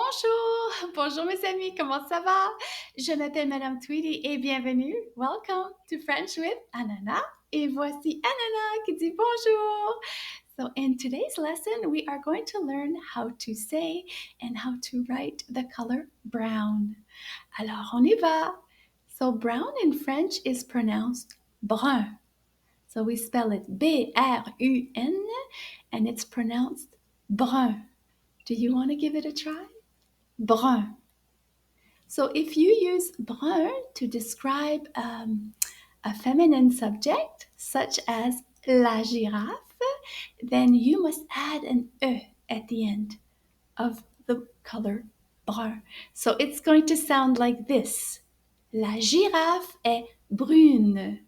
Bonjour, bonjour mes amis, comment ça va? Je m'appelle Madame Tweedy et bienvenue. Welcome to French with Ananas. Et voici Ananas qui dit bonjour. So in today's lesson, we are going to learn how to say and how to write the color brown. Alors on y va. So brown in French is pronounced brun. So we spell it B-R-U-N and it's pronounced brun. Do you want to give it a try? Brun. So if you use brun to describe a feminine subject, such as la girafe, then you must add an E at the end of the color brun. So it's going to sound like this. La girafe est brune.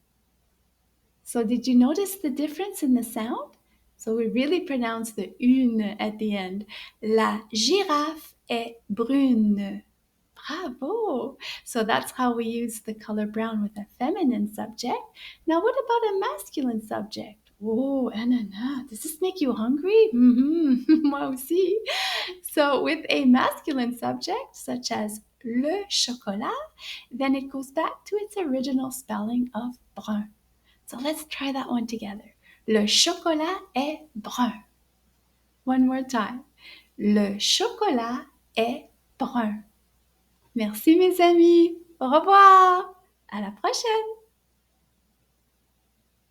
So did you notice the difference in the sound? So we really pronounce the une at the end. La girafe est brune. Bravo! So that's how we use the color brown with a feminine subject. Now what about a masculine subject? Oh, Ananas, does this make you hungry? Moi aussi. So with a masculine subject, such as le chocolat, then it goes back to its original spelling of brun. So let's try that one together. Le chocolat est brun. One more time. Le chocolat est brun. Merci mes amis. Au revoir. À la prochaine.